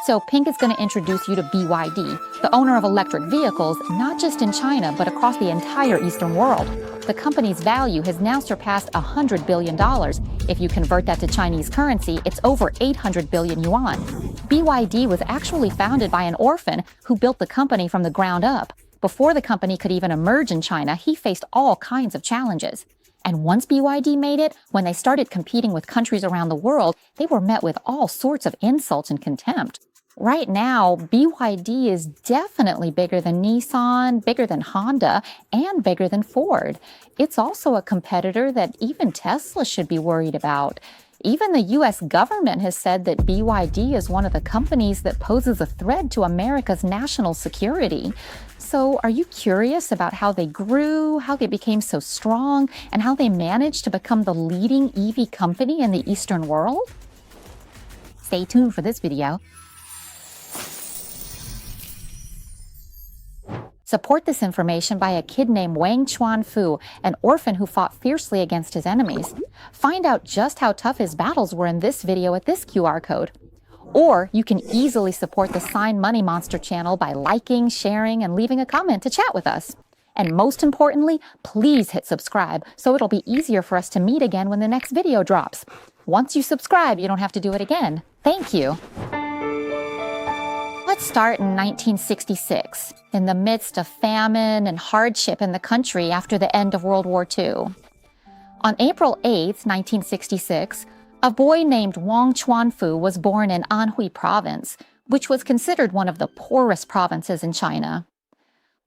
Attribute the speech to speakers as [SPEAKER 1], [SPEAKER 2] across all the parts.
[SPEAKER 1] So Pink is going to introduce you to BYD, the owner of electric vehicles, not just in China, but across the entire Eastern world. The company's value has now surpassed $100 billion. If you convert that to Chinese currency, it's over 800 billion yuan. BYD was actually founded by an orphan who built the company from the ground up. Before the company could even emerge in China, he faced all kinds of challenges. And once BYD made it, when they started competing with countries around the world, they were met with all sorts of insults and contempt. Right now, BYD is definitely bigger than Nissan, bigger than Honda, and bigger than Ford. It's also a competitor that even Tesla should be worried about. Even the U.S. government has said that BYD is one of the companies that poses a threat to America's national security. So are you curious about how they grew, how they became so strong, and how they managed to become the leading EV company in the Eastern world? Stay tuned for this video. Support this information by a kid named Wang Chuanfu, an orphan who fought fiercely against his enemies. Find out just how tough his battles were in this video at this QR code. Or you can easily support the Sign Money Monster channel by liking, sharing, and leaving a comment to chat with us. And most importantly, please hit subscribe so it'll be easier for us to meet again when the next video drops. Once you subscribe, you don't have to do it again. Thank you. Let's start in 1966, in the midst of famine and hardship in the country after the end of World War II. On April 8, 1966, a boy named Wang Chuanfu was born in Anhui Province, which was considered one of the poorest provinces in China.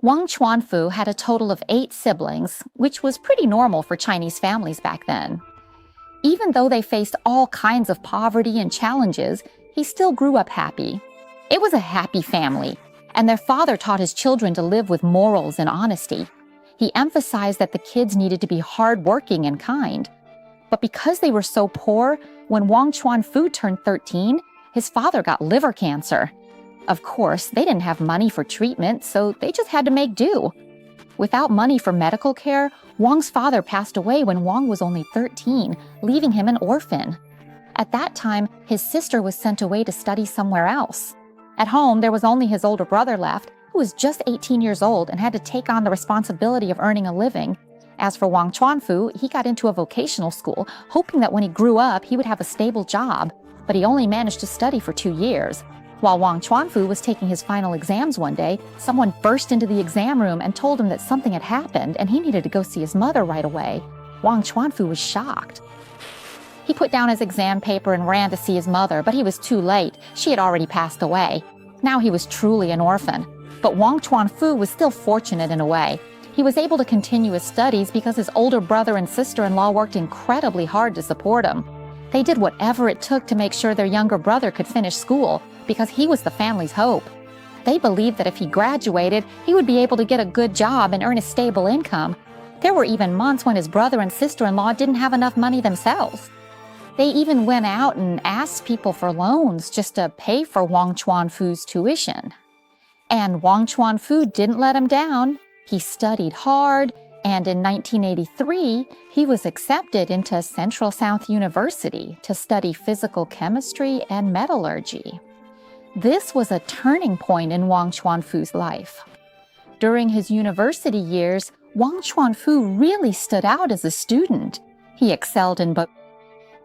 [SPEAKER 1] Wang Chuanfu had a total of 8 siblings, which was pretty normal for Chinese families back then. Even though they faced all kinds of poverty and challenges, he still grew up happy. It was a happy family, and their father taught his children to live with morals and honesty. He emphasized that the kids needed to be hardworking and kind. But because they were so poor, when Wang Chuanfu turned 13, his father got liver cancer. Of course, they didn't have money for treatment, so they just had to make do. Without money for medical care, Wang's father passed away when Wang was only 13, leaving him an orphan. At that time, his sister was sent away to study somewhere else. At home, there was only his older brother left, who was just 18 years old and had to take on the responsibility of earning a living. As for Wang Chuanfu, he got into a vocational school, hoping that when he grew up, he would have a stable job. But he only managed to study for 2 years. While Wang Chuanfu was taking his final exams one day, someone burst into the exam room and told him that something had happened and he needed to go see his mother right away. Wang Chuanfu was shocked. He put down his exam paper and ran to see his mother, but he was too late. She had already passed away. Now he was truly an orphan. But Wang Chuanfu was still fortunate in a way. He was able to continue his studies because his older brother and sister-in-law worked incredibly hard to support him. They did whatever it took to make sure their younger brother could finish school because he was the family's hope. They believed that if he graduated, he would be able to get a good job and earn a stable income. There were even months when his brother and sister-in-law didn't have enough money themselves. They even went out and asked people for loans just to pay for Wang Chuanfu's tuition. And Wang Chuanfu didn't let him down. He studied hard, and in 1983, he was accepted into Central South University to study physical chemistry and metallurgy. This was a turning point in Wang Chuanfu's life. During his university years, Wang Chuanfu really stood out as a student. He excelled in both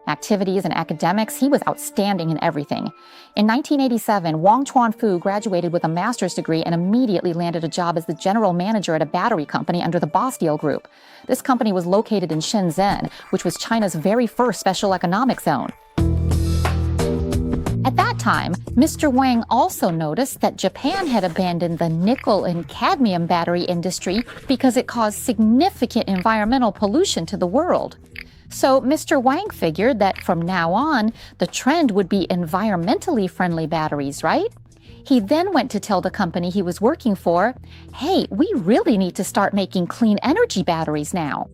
[SPEAKER 1] activities and academics. He was outstanding in everything. In 1987, Wang Chuanfu graduated with a master's degree and immediately landed a job as the general manager at a battery company under the Bosteel Group. This company was located in Shenzhen, which was China's very first special economic zone. At that time, Mr. Wang also noticed that Japan had abandoned the nickel and cadmium battery industry because it caused significant environmental pollution to the world. So Mr. Wang figured that from now on, the trend would be environmentally friendly batteries, right? He then went to tell the company he was working for, hey, we really need to start making clean energy batteries now.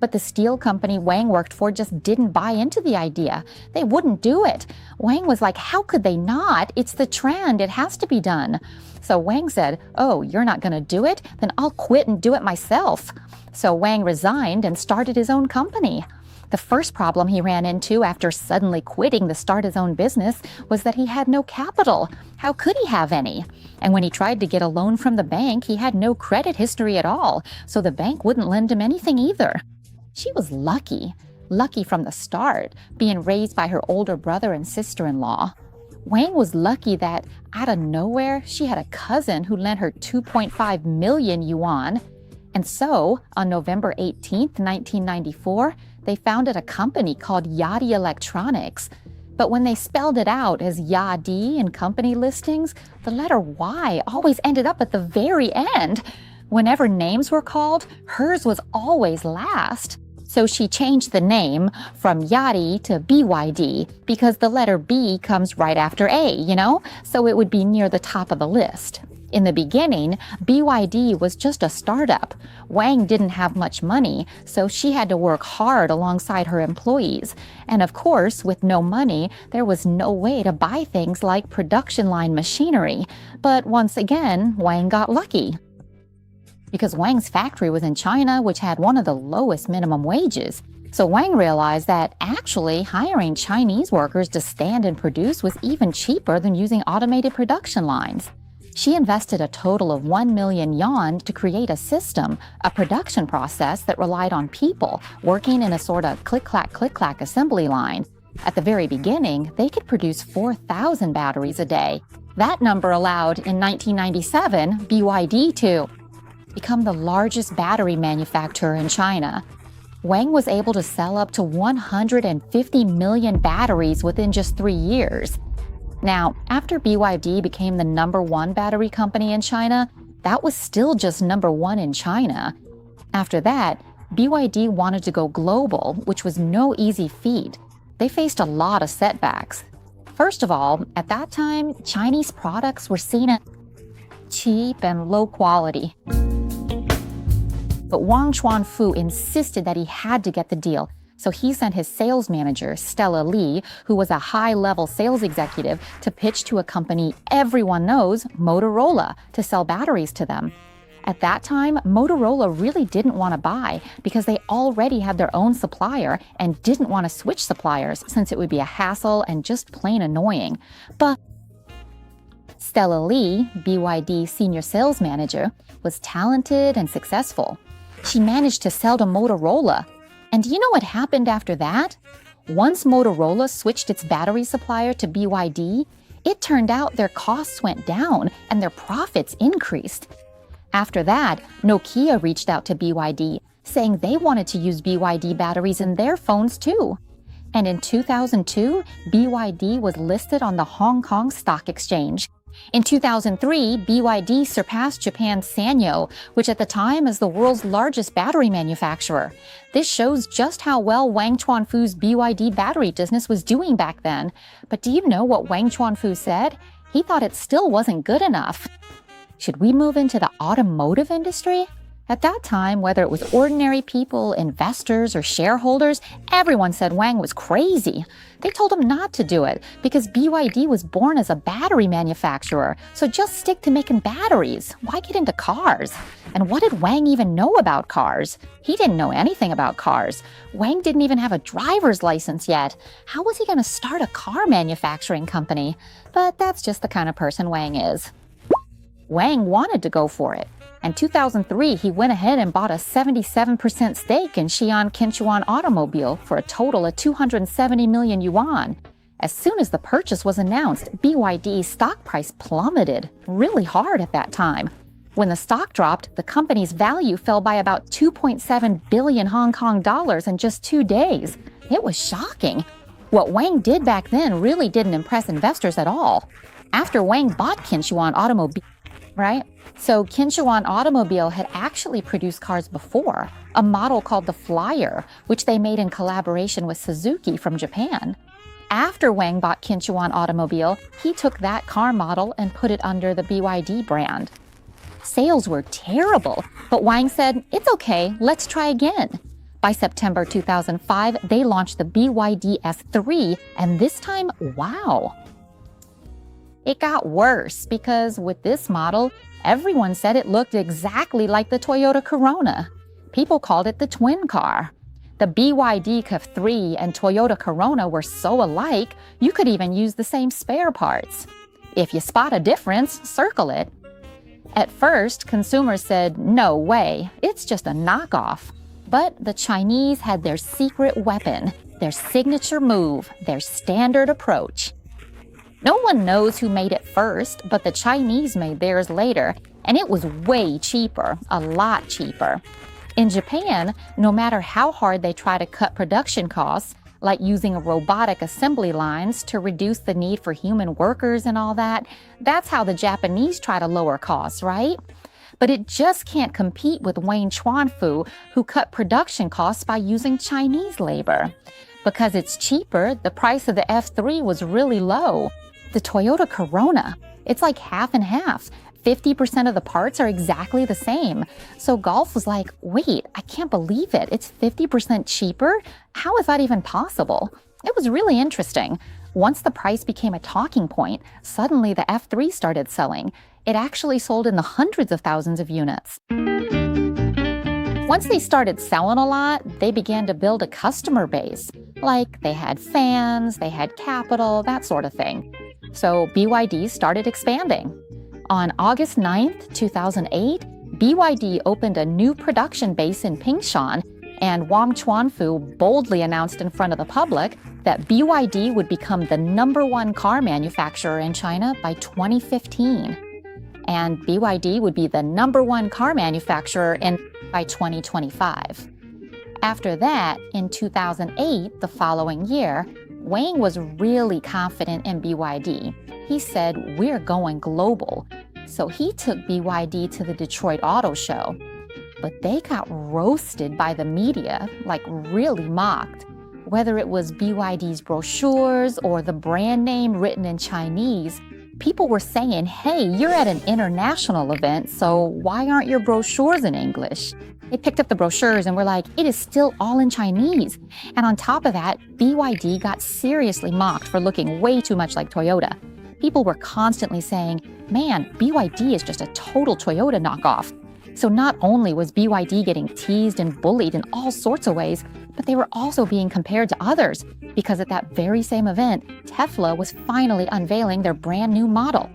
[SPEAKER 1] But the steel company Wang worked for just didn't buy into the idea. They wouldn't do it. Wang was like, how could they not? It's the trend. It has to be done. So Wang said, oh, you're not going to do it? Then I'll quit and do it myself. So Wang resigned and started his own company. The first problem he ran into after suddenly quitting to start his own business was that he had no capital. How could he have any? And when he tried to get a loan from the bank, he had no credit history at all, so the bank wouldn't lend him anything either. She was lucky from the start, being raised by her older brother and sister-in-law. Wang was lucky that, out of nowhere, she had a cousin who lent her 2.5 million yuan. And so, on November 18, 1994, they founded a company called Yadi Electronics. But when they spelled it out as Yadi in company listings, the letter Y always ended up at the very end. Whenever names were called, hers was always last. So she changed the name from Yadi to BYD because the letter B comes right after A, so it would be near the top of the list. In the beginning, BYD was just a startup. Wang didn't have much money, so she had to work hard alongside her employees. And of course, with no money, there was no way to buy things like production line machinery. But once again, Wang got lucky. Because Wang's factory was in China, which had one of the lowest minimum wages. So Wang realized that actually hiring Chinese workers to stand and produce was even cheaper than using automated production lines. She invested a total of 1 million yuan to create a system, a production process that relied on people working in a sort of click-clack assembly line. At the very beginning, they could produce 4,000 batteries a day. That number allowed, in 1997, BYD to become the largest battery manufacturer in China. Wang was able to sell up to 150 million batteries within just 3 years. Now, after BYD became the #1 battery company in China, that was still just #1 in China. After that, BYD wanted to go global, which was no easy feat. They faced a lot of setbacks. First of all, at that time, Chinese products were seen as cheap and low quality. But Wang Chuanfu insisted that he had to get the deal, so he sent his sales manager, Stella Li, who was a high-level sales executive, to pitch to a company everyone knows, Motorola, to sell batteries to them. At that time, Motorola really didn't want to buy because they already had their own supplier and didn't want to switch suppliers since it would be a hassle and just plain annoying. But Stella Li, BYD senior sales manager, was talented and successful. She managed to sell to Motorola. And do you know what happened after that? Once Motorola switched its battery supplier to BYD, it turned out their costs went down and their profits increased. After that, Nokia reached out to BYD, saying they wanted to use BYD batteries in their phones too. And in 2002, BYD was listed on the Hong Kong Stock Exchange. In 2003, BYD surpassed Japan's Sanyo, which at the time is the world's largest battery manufacturer. This shows just how well Wang Chuanfu's BYD battery business was doing back then. But do you know what Wang Chuanfu said? He thought it still wasn't good enough. Should we move into the automotive industry? At that time, whether it was ordinary people, investors, or shareholders, everyone said Wang was crazy. They told him not to do it because BYD was born as a battery manufacturer, so just stick to making batteries. Why get into cars? And what did Wang even know about cars? He didn't know anything about cars. Wang didn't even have a driver's license yet. How was he going to start a car manufacturing company? But that's just the kind of person Wang is. Wang wanted to go for it. In 2003, he went ahead and bought a 77% stake in Qinchuan Automobile for a total of 270 million yuan. As soon as the purchase was announced, BYD's stock price plummeted really hard at that time. When the stock dropped, the company's value fell by about 2.7 billion Hong Kong dollars in just 2 days. It was shocking. What Wang did back then really didn't impress investors at all. After Wang bought Qinchuan Automobile, right? So Qinchuan Automobile had actually produced cars before, a model called the Flyer, which they made in collaboration with Suzuki from Japan. After Wang bought Qinchuan Automobile, he took that car model and put it under the BYD brand. Sales were terrible, but Wang said, "It's okay, let's try again." By September 2005, they launched the BYD S3, and this time, wow! It got worse because with this model, everyone said it looked exactly like the Toyota Corona. People called it the twin car. The BYD QF3 and Toyota Corona were so alike, you could even use the same spare parts. If you spot a difference, circle it. At first, consumers said, no way, it's just a knockoff. But the Chinese had their secret weapon, their signature move, their standard approach. No one knows who made it first, but the Chinese made theirs later, and it was way cheaper, a lot cheaper. In Japan, no matter how hard they try to cut production costs, like using robotic assembly lines to reduce the need for human workers and all that, that's how the Japanese try to lower costs, right? But it just can't compete with Wang Chuanfu, who cut production costs by using Chinese labor. Because it's cheaper, the price of the F3 was really low. The Toyota Corona, it's like half and half. 50% of the parts are exactly the same. So Golf was like, wait, I can't believe it. It's 50% cheaper? How is that even possible? It was really interesting. Once the price became a talking point, suddenly the F3 started selling. It actually sold in the hundreds of thousands of units. Once they started selling a lot, they began to build a customer base. Like they had fans, they had capital, that sort of thing. So BYD started expanding. On August 9th, 2008, BYD opened a new production base in Qinchuan, and Wang Chuanfu boldly announced in front of the public that BYD would become the #1 car manufacturer in China by 2015. And BYD would be the #1 car manufacturer by 2025. After that, in 2008, the following year, Wang was really confident in BYD. He said, we're going global. So he took BYD to the Detroit Auto Show. But they got roasted by the media, like really mocked. Whether it was BYD's brochures or the brand name written in Chinese, people were saying, hey, you're at an international event, so why aren't your brochures in English? They picked up the brochures and were like, it is still all in Chinese. And on top of that, BYD got seriously mocked for looking way too much like Toyota. People were constantly saying, man, BYD is just a total Toyota knockoff. So not only was BYD getting teased and bullied in all sorts of ways, but they were also being compared to others, because at that very same event, Tesla was finally unveiling their brand new model.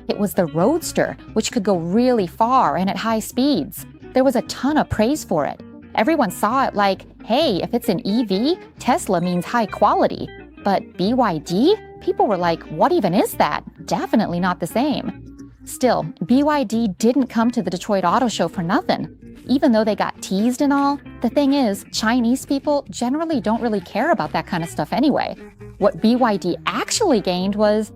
[SPEAKER 1] It was the Roadster, which could go really far and at high speeds. There was a ton of praise for it. Everyone saw it like, hey, if it's an EV, Tesla means high quality. But BYD? People were like, what even is that? Definitely not the same. Still, BYD didn't come to the Detroit Auto Show for nothing. Even though they got teased and all, the thing is, Chinese people generally don't really care about that kind of stuff anyway. What BYD actually gained was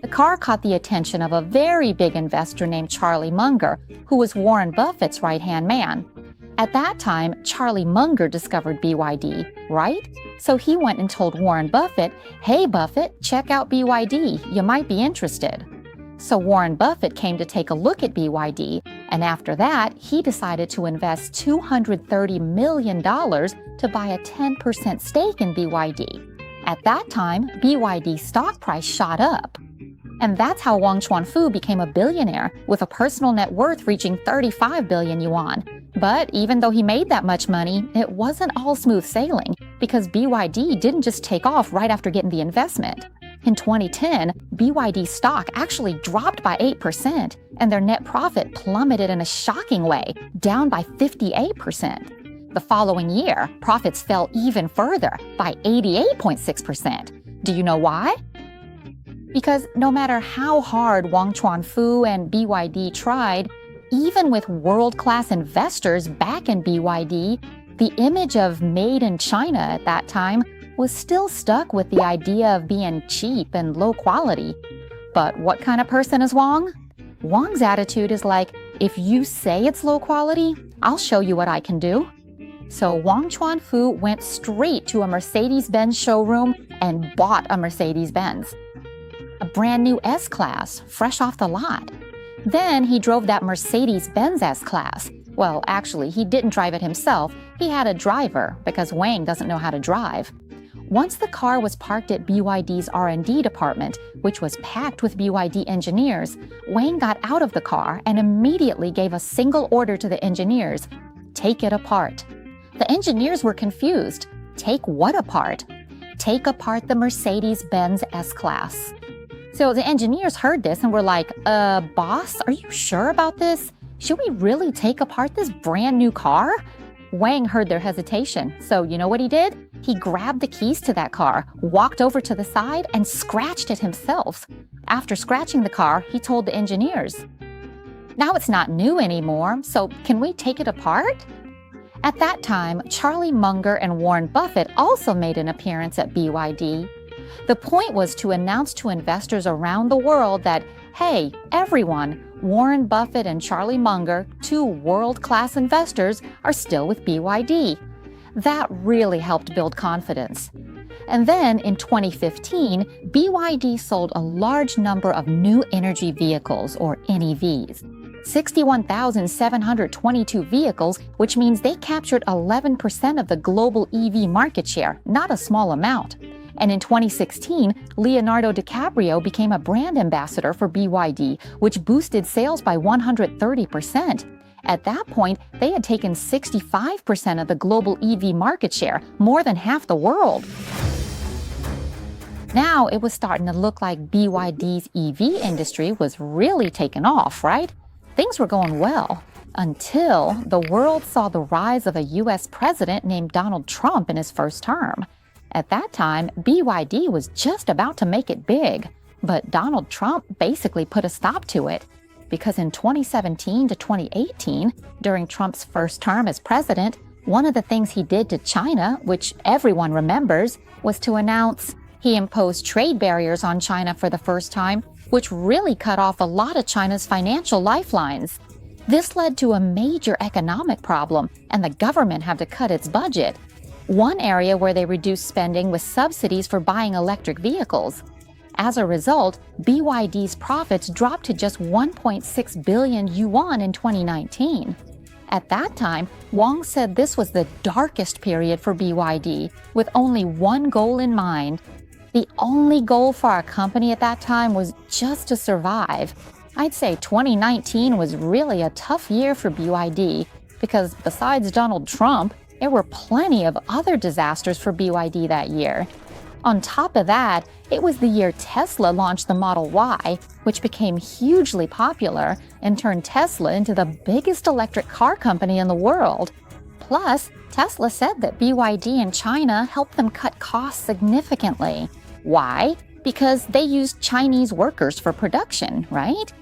[SPEAKER 1] the car caught the attention of a very big investor named Charlie Munger, who was Warren Buffett's right-hand man. At that time, Charlie Munger discovered BYD, right? So he went and told Warren Buffett, hey Buffett, check out BYD, you might be interested. So Warren Buffett came to take a look at BYD, and after that, he decided to invest $230 million to buy a 10% stake in BYD. At that time, BYD's stock price shot up. And that's how Wang Chuanfu became a billionaire, with a personal net worth reaching 35 billion yuan. But even though he made that much money, it wasn't all smooth sailing, because BYD didn't just take off right after getting the investment. In 2010, BYD stock actually dropped by 8%, and their net profit plummeted in a shocking way, down by 58%. The following year, profits fell even further, by 88.6%. Do you know why? Because no matter how hard Wang Chuanfu and BYD tried, even with world-class investors back in BYD, the image of made in China at that time was still stuck with the idea of being cheap and low quality. But what kind of person is Wang? Wang's attitude is like, if you say it's low quality, I'll show you what I can do. So Wang Chuanfu went straight to a Mercedes-Benz showroom and bought a Mercedes-Benz. A brand new S-Class, fresh off the lot. Then he drove that Mercedes-Benz S-Class. Well, actually, he didn't drive it himself. He had a driver, because Wang doesn't know how to drive. Once the car was parked at BYD's R&D department, which was packed with BYD engineers, Wang got out of the car and immediately gave a single order to the engineers: take it apart. The engineers were confused. Take what apart? Take apart the Mercedes-Benz S-Class. So the engineers heard this and were like, boss, are you sure about this? Should we really take apart this brand new car? Wang heard their hesitation, so you know what he did? He grabbed the keys to that car, walked over to the side, and scratched it himself. After scratching the car, he told the engineers, "Now it's not new anymore, so can we take it apart?" At that time, Charlie Munger and Warren Buffett also made an appearance at BYD. The point was to announce to investors around the world that, hey, everyone, Warren Buffett and Charlie Munger, two world-class investors, are still with BYD. That really helped build confidence. And then in 2015, BYD sold a large number of new energy vehicles, or NEVs. 61,722 vehicles, which means they captured 11% of the global EV market share, not a small amount. And in 2016, Leonardo DiCaprio became a brand ambassador for BYD, which boosted sales by 130%. At that point, they had taken 65% of the global EV market share, more than half the world. Now it was starting to look like BYD's EV industry was really taking off, right? Things were going well until the world saw the rise of a U.S. president named Donald Trump in his first term. At that time, BYD was just about to make it big, but Donald Trump basically put a stop to it. Because in 2017 to 2018, during Trump's first term as president, one of the things he did to China, which everyone remembers, was to announce he imposed trade barriers on China for the first time, which really cut off a lot of China's financial lifelines. This led to a major economic problem, and the government had to cut its budget. One area where they reduced spending was subsidies for buying electric vehicles. As a result, BYD's profits dropped to just 1.6 billion yuan in 2019. At that time, Wang said this was the darkest period for BYD, with only one goal in mind. The only goal for our company at that time was just to survive. I'd say 2019 was really a tough year for BYD because besides Donald Trump, there were plenty of other disasters for BYD that year. On top of that, it was the year Tesla launched the Model Y, which became hugely popular and turned Tesla into the biggest electric car company in the world. Plus, Tesla said that BYD in China helped them cut costs significantly. Why? Because they used Chinese workers for production, right?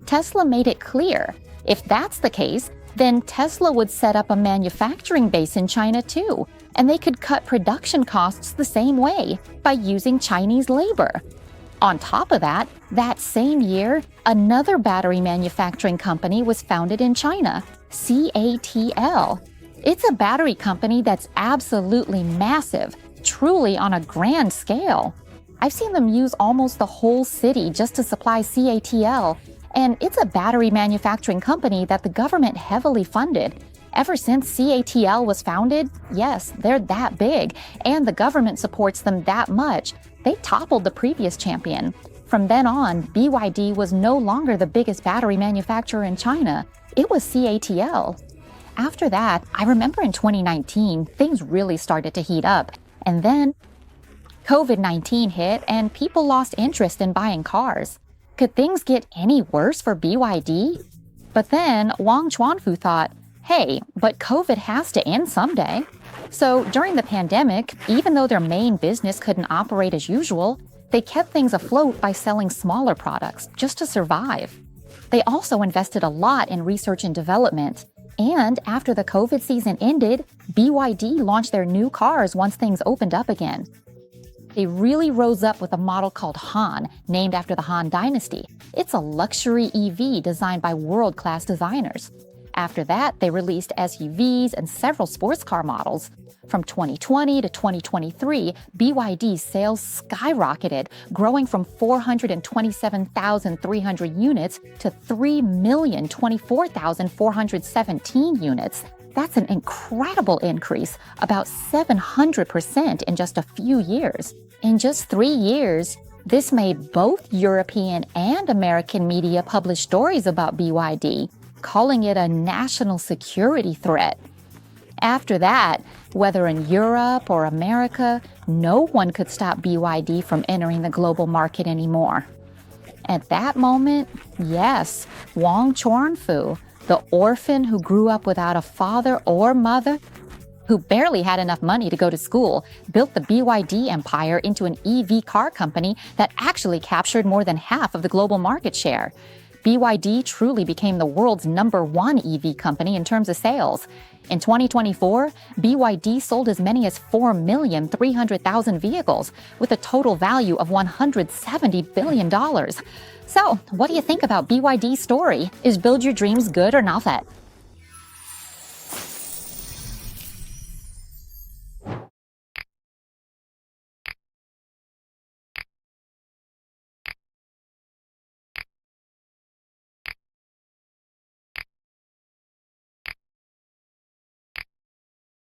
[SPEAKER 1] Tesla made it clear. If that's the case, then Tesla would set up a manufacturing base in China too, and they could cut production costs the same way, by using Chinese labor. On top of that, that same year, another battery manufacturing company was founded in China, CATL. It's a battery company that's absolutely massive, truly on a grand scale. I've seen them use almost the whole city just to supply CATL, and it's a battery manufacturing company that the government heavily funded. Ever since CATL was founded, yes, they're that big, and the government supports them that much. They toppled the previous champion. From then on, BYD was no longer the biggest battery manufacturer in China. It was CATL. After that, I remember in 2019, things really started to heat up. And then COVID-19 hit and people lost interest in buying cars. Could things get any worse for BYD? But then Wang Chuanfu thought, hey, but COVID has to end someday. So during the pandemic, even though their main business couldn't operate as usual, they kept things afloat by selling smaller products just to survive. They also invested a lot in research and development. And after the COVID season ended, BYD launched their new cars once things opened up again. They really rose up with a model called Han, named after the Han Dynasty. It's a luxury EV designed by world-class designers. After that, they released SUVs and several sports car models. From 2020 to 2023, BYD's sales skyrocketed, growing from 427,300 units to 3,024,417 units. That's an incredible increase, about 700% in just a few years. In just 3 years, this made both European and American media publish stories about BYD, calling it a national security threat. After that, whether in Europe or America, no one could stop BYD from entering the global market anymore. At that moment, yes, Wang Chuanfu, the orphan who grew up without a father or mother, who barely had enough money to go to school, built the BYD empire into an EV car company that actually captured more than half of the global market share. BYD truly became the world's #1 EV company in terms of sales. In 2024, BYD sold as many as 4,300,000 vehicles, with a total value of $170 billion. So, what do you think about BYD's story? Is Build Your Dreams good or not?